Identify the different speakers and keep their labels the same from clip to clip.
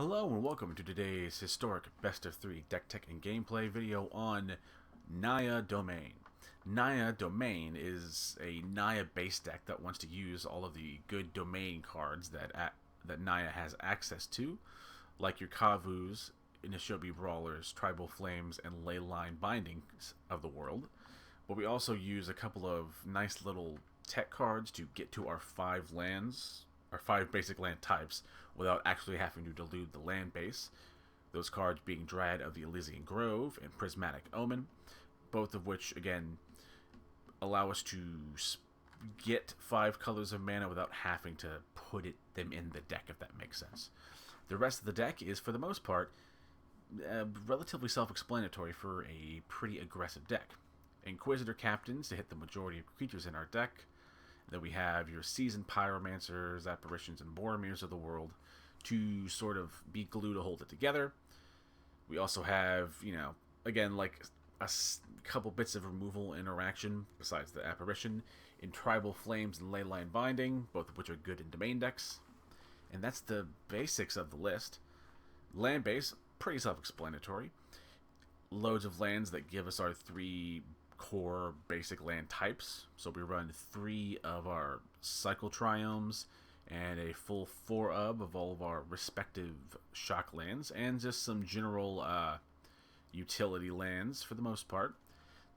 Speaker 1: Hello and welcome to today's historic Best of 3 deck tech and gameplay video on Naya Domain. Naya Domain is a Naya base deck that wants to use all of the good domain cards that Naya has access to, like your Kavus, Inishobi Brawlers, Tribal Flames, and Leyline Bindings of the world. But we also use a couple of nice little tech cards to get to our 5 lands, our 5 basic land types, without actually having to dilute the land base. Those cards being Dryad of the Elysian Grove and Prismatic Omen, both of which, again, allow us to get 5 colors of mana without having to put them in the deck, if that makes sense. The rest of the deck is, for the most part, relatively self-explanatory for a pretty aggressive deck. Inquisitor Captains to hit the majority of creatures in our deck. Then we have your Seasoned Pyromancers, Apparitions, and Boromirs of the world to sort of be glue to hold it together. We also have, again, like a couple bits of removal interaction besides the Apparition in Tribal Flames and Leyline Binding, both of which are good in domain decks. And that's the basics of the list. Land base, pretty self-explanatory. Loads of lands that give us our 3 core basic land types. So we run 3 of our Cycle Triomes and a full 4 of all of our respective shock lands, and just some general utility lands for the most part.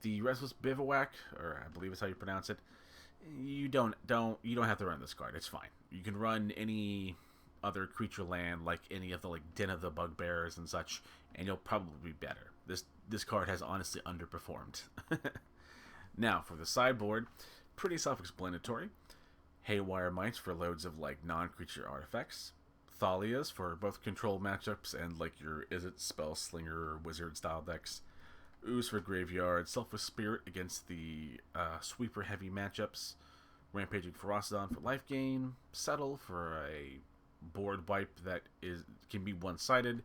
Speaker 1: The Restless Bivouac, or I believe is how you pronounce it, you don't have to run this card. It's fine. You can run any other creature land, like any of the Den of the Bugbears and such, and you'll probably be better. This card has honestly underperformed. Now, for the sideboard, pretty self-explanatory. Haywire Mites for loads of non-creature artifacts. Thalias for both control matchups and your Izzet, Spellslinger, or Wizard style decks. Ooze for graveyard. Selfless Spirit against the sweeper heavy matchups. Rampaging Ferocidon for life gain. Settle for a board wipe that can be one-sided.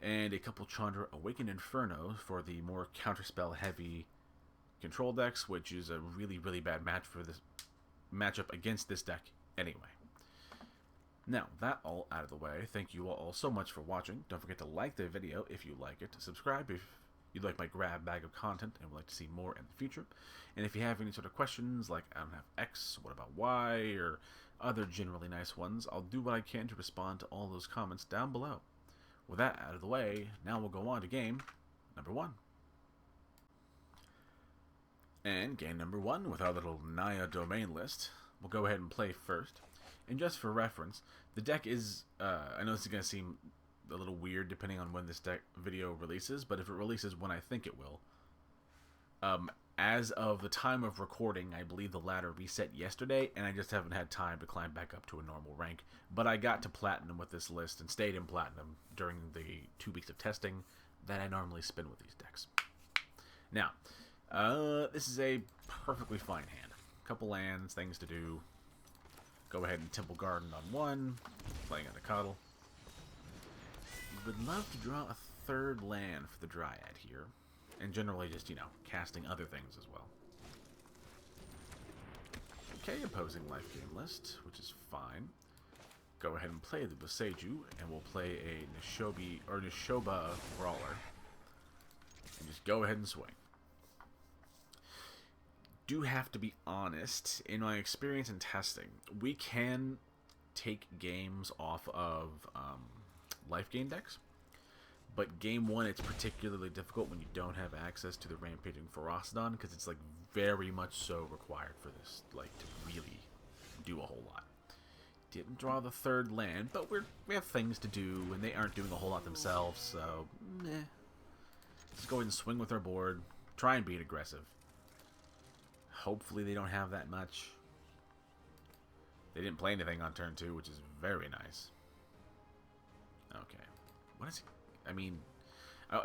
Speaker 1: And a couple Chandra Awakened Inferno for the more counterspell heavy control decks, which is a really, really bad matchup against this deck anyway. Now, that all out of the way, thank you all so much for watching. Don't forget to like the video if you like it, subscribe if you'd like my grab bag of content and would like to see more in the future. And if you have any sort of questions, like I don't have X, what about Y, or other generally nice ones, I'll do what I can to respond to all those comments down below. With that out of the way, now we'll go on to game number 1. And game number 1, with our little Naya Domain list, we'll go ahead and play first. And just for reference, the deck is, I know this is going to seem a little weird depending on when this deck video releases, but if it releases when I think it will, as of the time of recording, I believe the ladder reset yesterday, and I just haven't had time to climb back up to a normal rank. But I got to Platinum with this list and stayed in Platinum during the 2 weeks of testing that I normally spend with these decks. Now, this is a perfectly fine hand. Couple lands, things to do. Go ahead and Temple Garden on 1, playing on a Coddle. Would love to draw a 3rd land for the Dryad here. And generally just, casting other things as well. Okay, opposing life gain list, which is fine. Go ahead and play the Boseiju, and we'll play a Nishoba Brawler. And just go ahead and swing. Do have to be honest, in my experience in testing, we can take games off of life gain decks. But game 1, it's particularly difficult when you don't have access to the Rampaging Ferocidon, because it's very much so required for this, to really do a whole lot. Didn't draw the 3rd land, but we have things to do, and they aren't doing a whole lot themselves, so meh. Let's go ahead and swing with our board, try and beat aggressive. Hopefully they don't have that much. They didn't play anything on turn 2, which is very nice. Okay, what is he? I mean,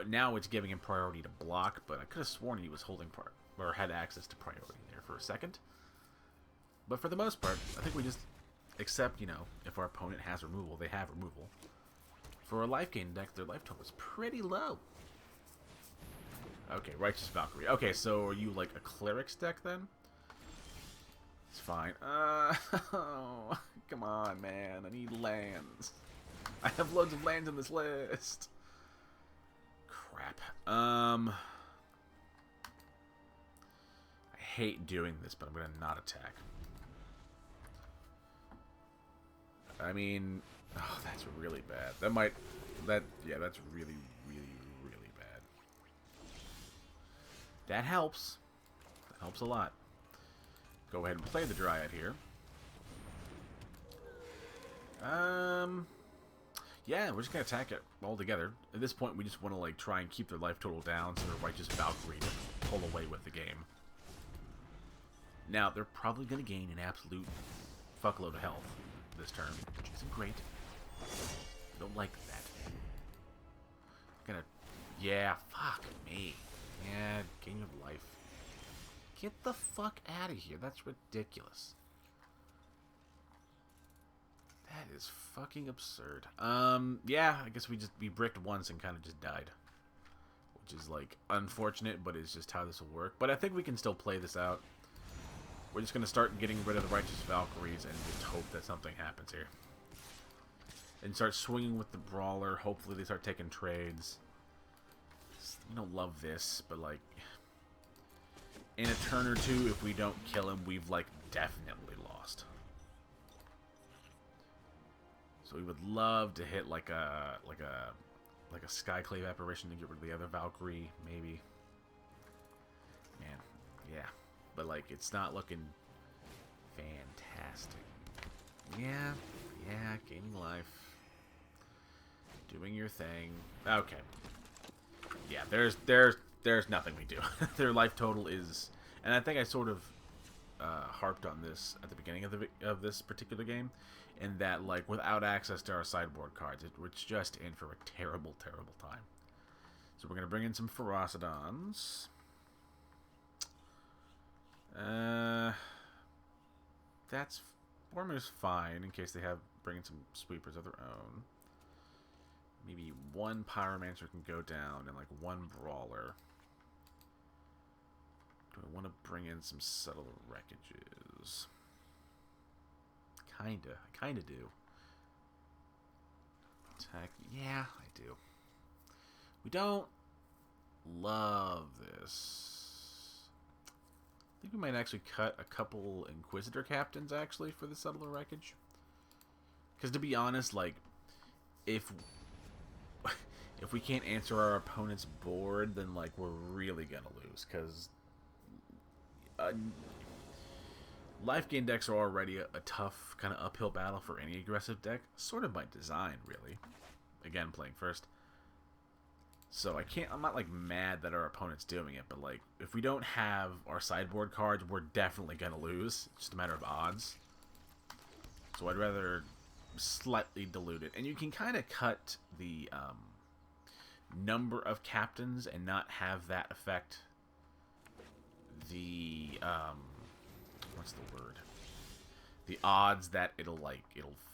Speaker 1: now it's giving him priority to block, but I could have sworn he was holding or had access to priority there for a second. But for the most part, I think we just accept, if our opponent has removal, they have removal. For a life gain deck, their life total is pretty low. Okay, Righteous Valkyrie. Okay, so are you a cleric's deck then? It's fine. Oh, come on, man. I need lands. I have loads of lands on this list. Crap. I hate doing this, but I'm gonna not attack. I mean, oh, that's really bad. Yeah, that's really, really, really bad. That helps. That helps a lot. Go ahead and play the Dryad here. Yeah, we're just gonna attack it all together. At this point, we just want to like try and keep their life total down, so their Righteous Valkyrie to pull away with the game. Now, they're probably gonna gain an absolute fuckload of health this turn, which isn't great. I don't like that. Yeah, fuck me. Yeah, gain of life. Get the fuck out of here. That's ridiculous. That is fucking absurd. Yeah, I guess we bricked once and kind of just died. Which is, like, unfortunate, but it's just how this will work. But I think we can still play this out. We're just going to start getting rid of the Righteous Valkyries and just hope that something happens here. And start swinging with the Brawler. Hopefully they start taking trades. We don't love this, but, like, in a turn or two, if we don't kill him, we've, like, definitely lost. So we would love to hit like a Skyclave apparition to get rid of the other Valkyrie, maybe. Man, yeah, but like it's not looking fantastic. Yeah, gaining life, doing your thing. Okay, yeah, there's nothing we do. Their life total is, and I think I sort of harped on this at the beginning of this particular game. And that, like, without access to our sideboard cards, we're just in for a terrible, terrible time. So we're going to bring in some Ferocidons. That's Former's fine, in case they bring in some Sweepers of their own. Maybe one Pyromancer can go down, and, like, one Brawler. Do I want to bring in some Subtle Wreckages? I kinda do. Attack, yeah, I do. We don't love this. I think we might actually cut a couple Inquisitor Captains, actually, for the Subtler Wreckage. Because to be honest, like, if we can't answer our opponent's board, then, like, we're really gonna lose. Because life gain decks are already a tough kind of uphill battle for any aggressive deck, sort of by design, really. Again, playing first. So I'm not like mad that our opponent's doing it, but like if we don't have our sideboard cards, we're definitely gonna lose. It's just a matter of odds. So I'd rather slightly dilute it, and you can kind of cut the number of captains and not have that affect the what's the word? The odds that it'll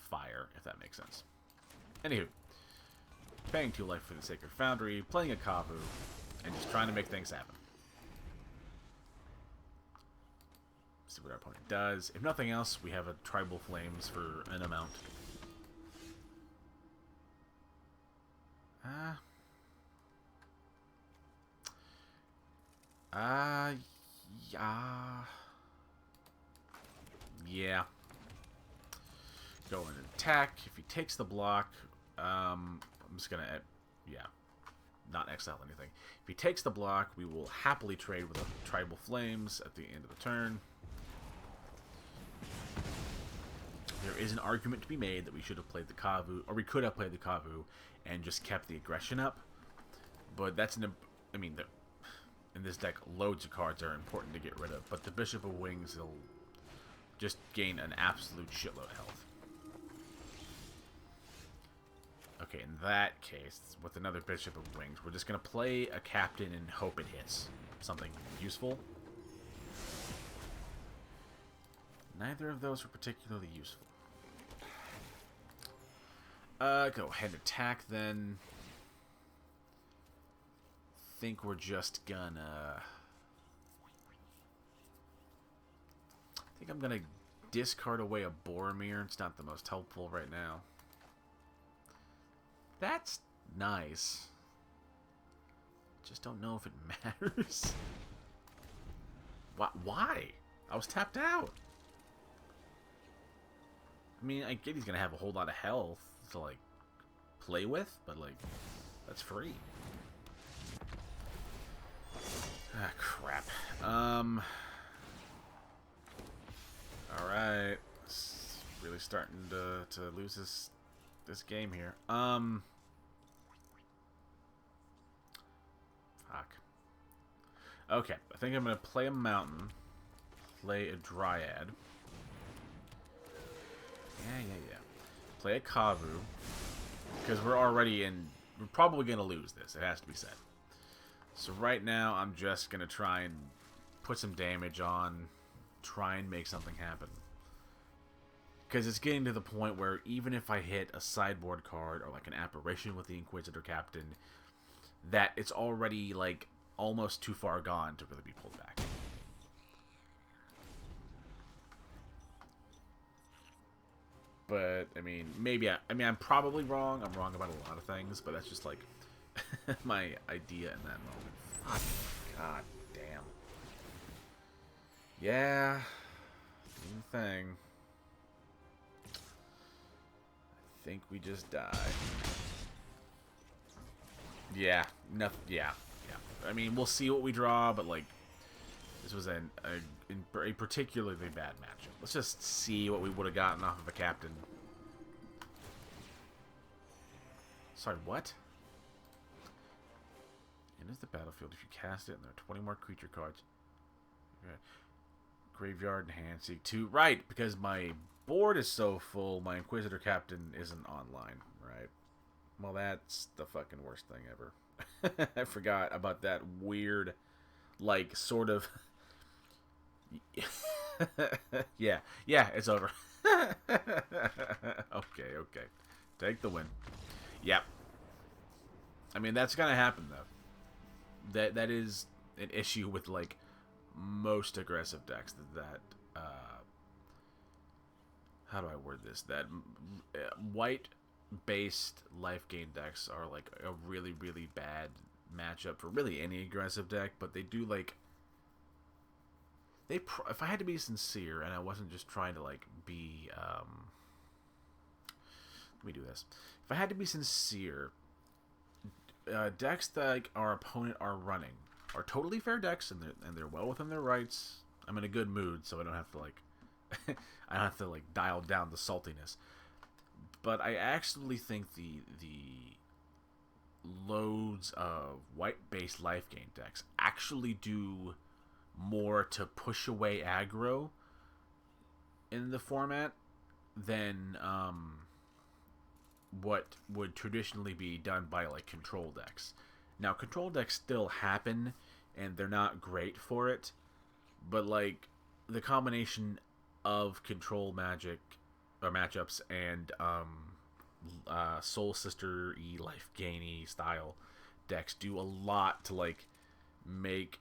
Speaker 1: fire, if that makes sense. Anywho, paying 2 life for the Sacred Foundry, playing a Kavu, and just trying to make things happen. See what our opponent does. If nothing else, we have a Tribal Flames for an amount. Yeah. Go and attack. If he takes the block, I'm just gonna, not exile anything. If he takes the block, we will happily trade with a Tribal Flames at the end of the turn. There is an argument to be made that we should have played the Kavu, or we could have played the Kavu and just kept the aggression up. But that's in this deck, loads of cards are important to get rid of. But the Bishop of Wings, will just gain an absolute shitload of health. Okay, in that case, with another Bishop of Wings, we're just going to play a Captain and hope it hits something useful. Neither of those are particularly useful. Go ahead and attack then. Think we're just gonna... I think I'm gonna discard away a Boromir. It's not the most helpful right now. that's nice. Just don't know if it matters. Why? I was tapped out. I mean, I get he's gonna have a whole lot of health to, like, play with, but, like, that's free. Ah, crap. Alright. It's really starting to lose this game here. Fuck. Okay, I think I'm gonna play a mountain, play a dryad. Yeah. Play a Kavu, because we're already in. We're probably gonna lose this. It has to be said. So right now, I'm just gonna try and put some damage on, try and make something happen. Because it's getting to the point where even if I hit a sideboard card or like an apparition with the Inquisitor Captain, that it's already like almost too far gone to really be pulled back. But I mean, maybe I'm probably wrong. I'm wrong about a lot of things, but that's just like my idea in that moment. Fuck. God damn. Yeah. Same thing. I think we just die. Yeah. Nothing. Yeah. I mean, we'll see what we draw, but like, this was a particularly bad matchup. Let's just see what we would have gotten off of a captain. Sorry, what? Enters the battlefield if you cast it, and there are 20 more creature cards. Okay. Graveyard and hand seek 2. Right, because my board is so full, my Inquisitor Captain isn't online. Right. Well, that's the fucking worst thing ever. I forgot about that weird, like, sort of... yeah, it's over. Okay. Take the win. Yep. I mean, that's gonna happen, though. That is an issue with, like, most aggressive decks. That how do I word this? That white-based life gain decks are, like, a really, really bad matchup for really any aggressive deck, but they do, like... if I had to be sincere, and I wasn't just trying to, like, be, let me do this. If I had to be sincere, decks that, like, our opponent are running are totally fair decks, and they're well within their rights. I'm in a good mood, so I don't have to, like, I don't have to, like, dial down the saltiness. But I actually think the loads of white-based life gain decks actually do more to push away aggro in the format than what would traditionally be done by, like, control decks. Now, control decks still happen, and they're not great for it, but, like, the combination of control magic or matchups and Soul Sister-y, life gainy style decks do a lot to, like, make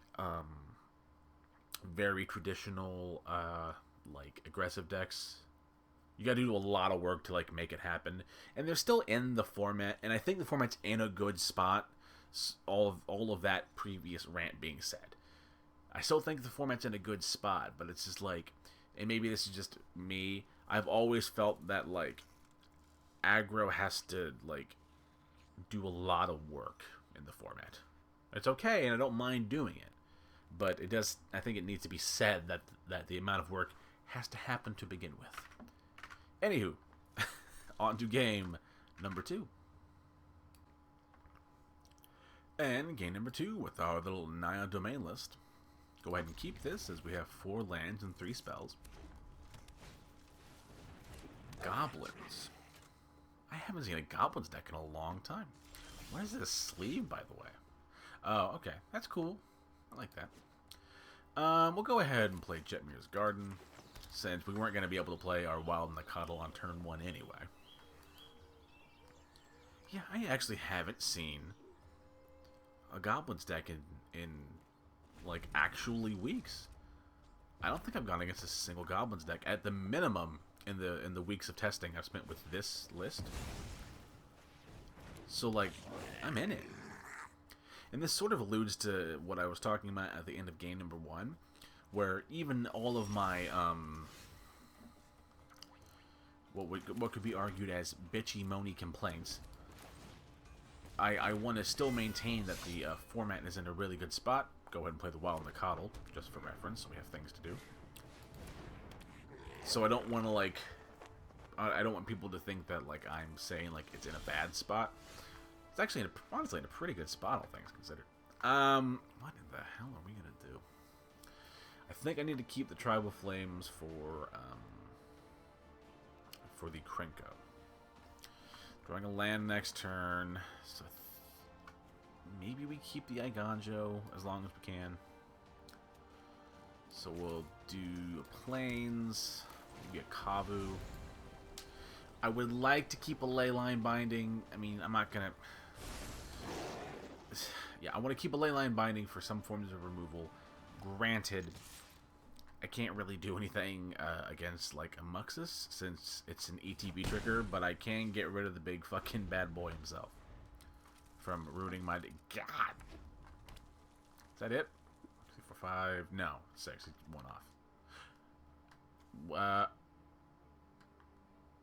Speaker 1: very traditional like aggressive decks. You gotta do a lot of work to, like, make it happen, and they're still in the format, and I think the format's in a good spot. All of that previous rant being said, I still think the format's in a good spot, but it's just like, and maybe this is just me, I've always felt that, like, aggro has to, like, do a lot of work in the format. It's okay, and I don't mind doing it, but it does. I think it needs to be said that the amount of work has to happen to begin with. Anywho, on to game number 2. And game number 2 with our little Naya Domain list. Go ahead and keep this, as we have 4 lands and 3 spells. Goblins. I haven't seen a Goblins deck in a long time. What is this sleeve, by the way? Oh, okay. That's cool. I like that. We'll go ahead and play Jetmir's Garden, since we weren't going to be able to play our Wild and the Cuddle on turn 1 anyway. Yeah, I actually haven't seen a Goblins deck in like, actually weeks. I don't think I've gone against a single Goblins deck, at the minimum, in the weeks of testing I've spent with this list. So, like, I'm in it. And this sort of alludes to what I was talking about at the end of game number 1, where even all of my, what could be argued as bitchy, moany complaints, I want to still maintain that the format is in a really good spot. Go ahead and play the Wild and the Coddle, just for reference, so we have things to do. So I don't want to, like, I don't want people to think that, like, I'm saying, like, it's in a bad spot. It's actually, honestly, in a pretty good spot, all things considered. What in the hell are we going to do? I think I need to keep the Tribal Flames for the Krenko. Drawing a land next turn, so maybe we keep the Iganjo as long as we can. So we'll do Plains, maybe a Kavu. I would like to keep a Leyline Binding. I mean, I'm not gonna... Yeah, I want to keep a Leyline Binding for some forms of removal. Granted, I can't really do anything against, like, a Muxus, since it's an ETB trigger, but I can get rid of the big fucking bad boy himself from ruining my... God! Is that it? 2, 4, 5... No, 6. One off.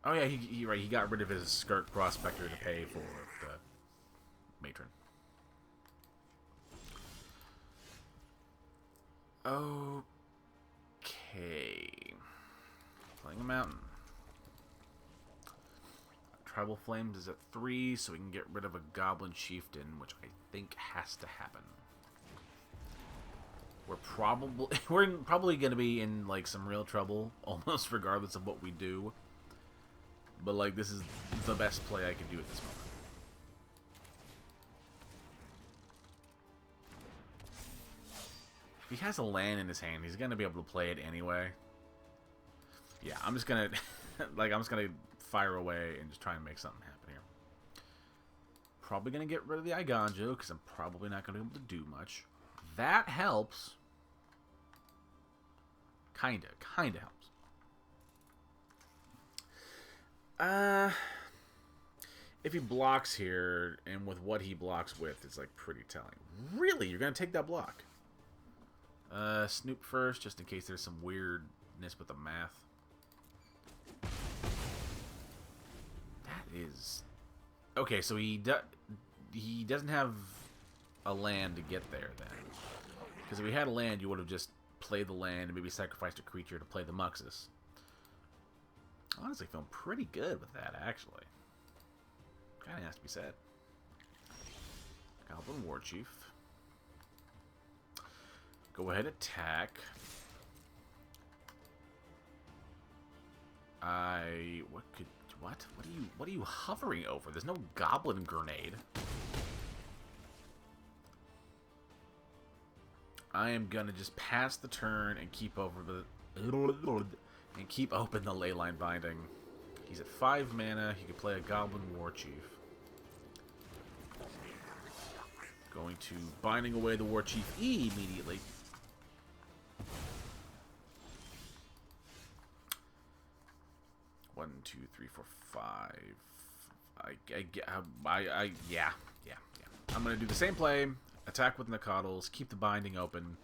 Speaker 1: Oh yeah, he got rid of his Skirt Prospector to pay for the Matron. Okay. Playing a Mountain. Tribal Flames is at 3, so we can get rid of a Goblin Chieftain, which I think has to happen. We're probably going to be in, like, some real trouble, almost regardless of what we do. But, like, this is the best play I can do at this moment. If he has a land in his hand, he's going to be able to play it anyway. Yeah, I'm just going to... like, I'm just going to fire away and just try and make something happen here. Probably going to get rid of the Iganjo, because I'm probably not going to be able to do much. That helps. Kinda helps. If he blocks here, and with what he blocks with, it's, like, pretty telling. Really? You're going to take that block? Snoop first, just in case there's some weirdness with the math. That is... Okay, so he doesn't have a land to get there, then. Because if we had a land, you would have just played the land and maybe sacrificed a creature to play the Muxus. Honestly, feeling pretty good with that, actually. Kind of has to be said. Goblin Warchief. Go ahead, attack. What are you hovering over? There's no Goblin Grenade. I am gonna just pass the turn and keep over the and keep open the Leyline Binding. He's at 5 mana. He can play a Goblin Warchief. Going to Binding away the Warchief immediately. One, two, three, four, 5. Yeah. I'm gonna do the same play. Attack with Nakaddles. Keep the Binding open.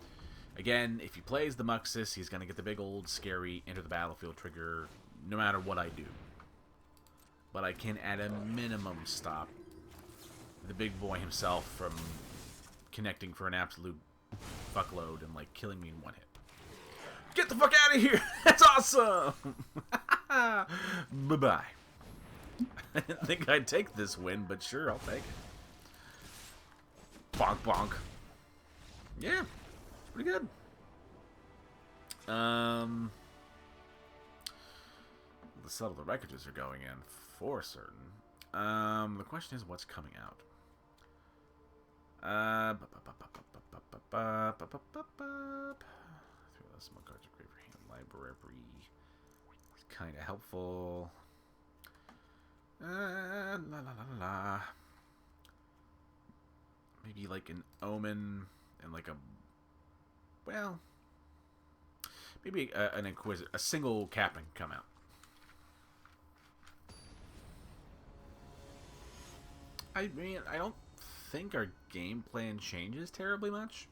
Speaker 1: Again, if he plays the Muxus, he's gonna get the big old scary enter the battlefield trigger, no matter what I do. But I can, at a minimum, stop the big boy himself from connecting for an absolute fuckload and, like, killing me in one hit. Get the fuck out of here! That's awesome! Bye-bye. I didn't think I'd take this win, but sure, I'll take it. Bonk, bonk. Yeah, it's pretty good. The subtle the wreckages are going in for certain. The question is, what's coming out? Throw those small cards of Graveyard Hand Library. It's kind of helpful. Maybe like an Omen and like a, well, maybe an Inquisitor, a single capping come out. I mean, I don't think our game plan changes terribly much.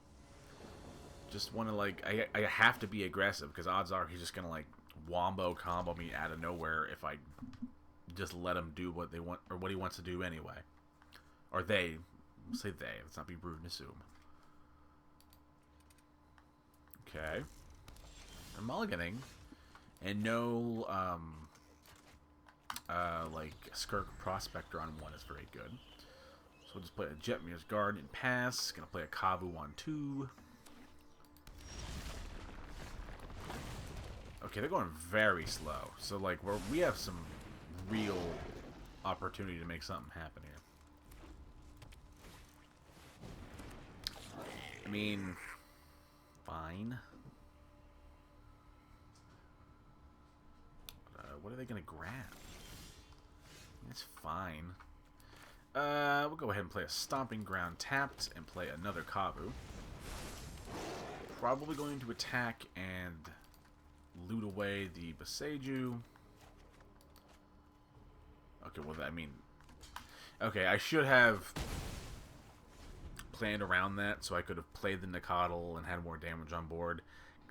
Speaker 1: Just want to, like, I have to be aggressive, because odds are he's just going to, like, wombo combo me out of nowhere if I just let him do what they want, or what he wants to do anyway. Or they. Say they. Let's not be rude and assume. Okay. I'm mulliganing. And no, like, Skirk Prospector on 1 is very good. So we'll just play a Jetmir's Guard and pass. Gonna play a Kavu on 2. Okay, they're going very slow. So, like, we have some real opportunity to make something happen here. I mean, fine. What are they going to grab? It's fine. We'll go ahead and play a Stomping Ground tapped and play another Kavu. Probably going to attack and loot away the Boseiju. Okay, well, I mean... Okay, I should have planned around that, so I could have played the Nicodle and had more damage on board.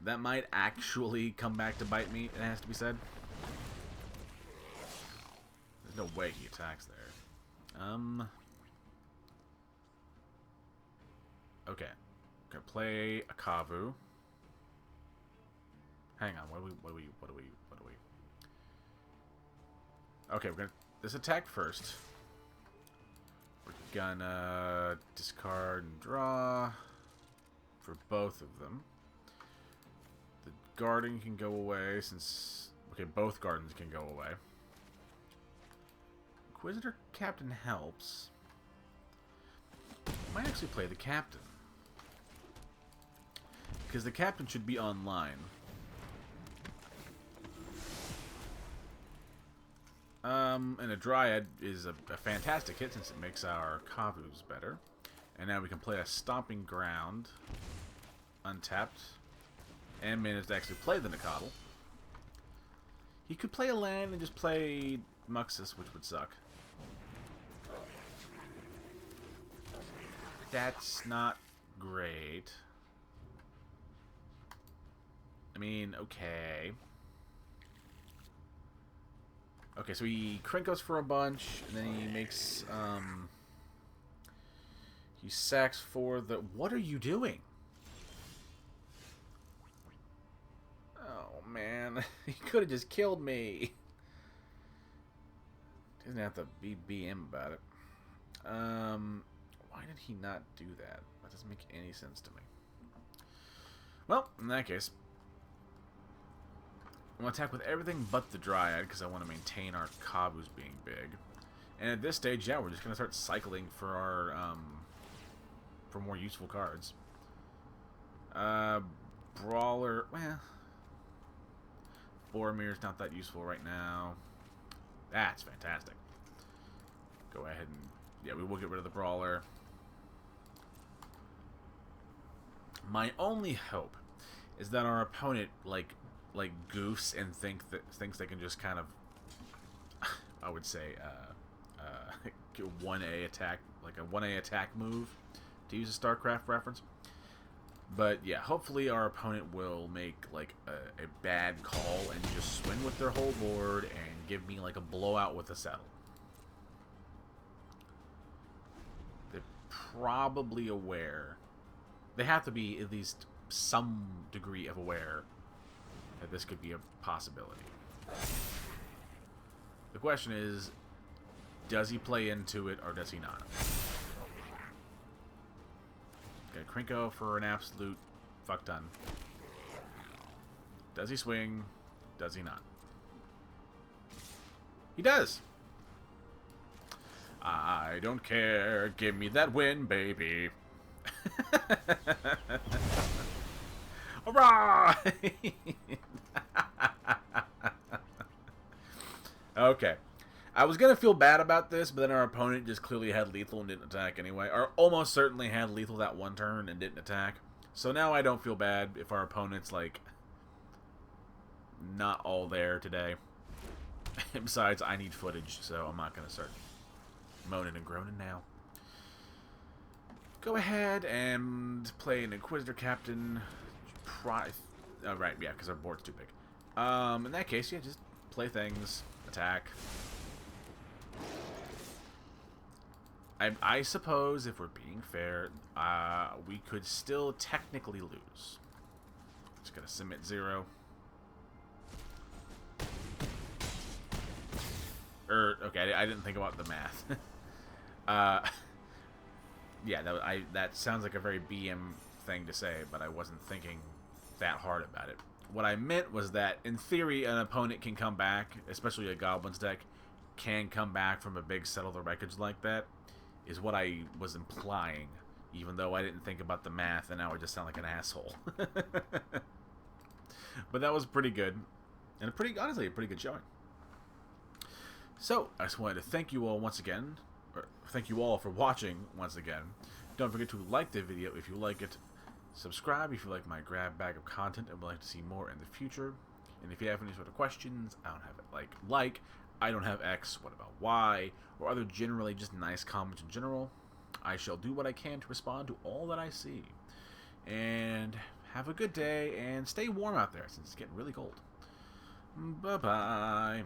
Speaker 1: That might actually come back to bite me, it has to be said. There's no way he attacks there. Okay. Gonna play a Kavu. Hang on, what do we... Okay, we're gonna... This attack first. We're gonna discard and draw for both of them. The guarding can go away since... Okay, both gardens can go away. Inquisitor Captain helps. Might actually play the Captain. Because the Captain should be online. And a Dryad is a fantastic hit since it makes our Kavus better. And now we can play a Stomping Ground, untapped, and manage to actually play the Nicodle. He could play a land and just play Muxus, which would suck. That's not great. I mean, okay. Okay, so he Krinkos for a bunch, and then he makes, he sacks for the... What are you doing? Oh, man. He could have just killed me. Doesn't have to be BM about it. Why did he not do that? That doesn't make any sense to me. Well, in that case... I'm going to attack with everything but the Dryad, because I want to maintain our Kavus being big. And at this stage, yeah, we're just going to start cycling for our, for more useful cards. Brawler, well... Boromir's not that useful right now. That's fantastic. Go ahead and... Yeah, we will get rid of the Brawler. My only hope is that our opponent, like goofs and thinks they can just kind of, I would say, 1A attack, like a 1A attack move, to use a StarCraft reference. But yeah, hopefully our opponent will make like a bad call and just swing with their whole board and give me like a blowout with a settle. They're probably aware. They have to be at least some degree of aware that this could be a possibility. The question is, does he play into it or does he not? Got Krinko for an absolute fuck ton. Does he swing? Does he not? He does! I don't care. Give me that win, baby. Hurrah! Okay. I was going to feel bad about this, but then our opponent just clearly had lethal and didn't attack anyway. Or almost certainly had lethal that one turn and didn't attack. So now I don't feel bad if our opponent's, like, not all there today. Besides, I need footage, so I'm not going to start moaning and groaning now. Go ahead and play an Inquisitor Captain. Right, yeah, because our board's too big. In that case, yeah, just play things, attack. I suppose, if we're being fair, we could still technically lose. Just gonna submit 0. Okay, I didn't think about the math. Yeah, that sounds like a very BM thing to say, but I wasn't thinking that hard about it. What I meant was that, in theory, an opponent can come back, especially a Goblins deck, can come back from a big Settle the Wreckage like that, is what I was implying, even though I didn't think about the math, and now I just sound like an asshole. But that was pretty good, and honestly, a pretty good showing. So, I just wanted to thank you all once again, or thank you all for watching once again. Don't forget to like the video if you like it. Subscribe if you like my grab bag of content and would like to see more in the future. And if you have any sort of questions, I don't have it. Like, I don't have X, what about Y, or other generally just nice comments in general, I shall do what I can to respond to all that I see. And have a good day, and stay warm out there since it's getting really cold. Bye-bye.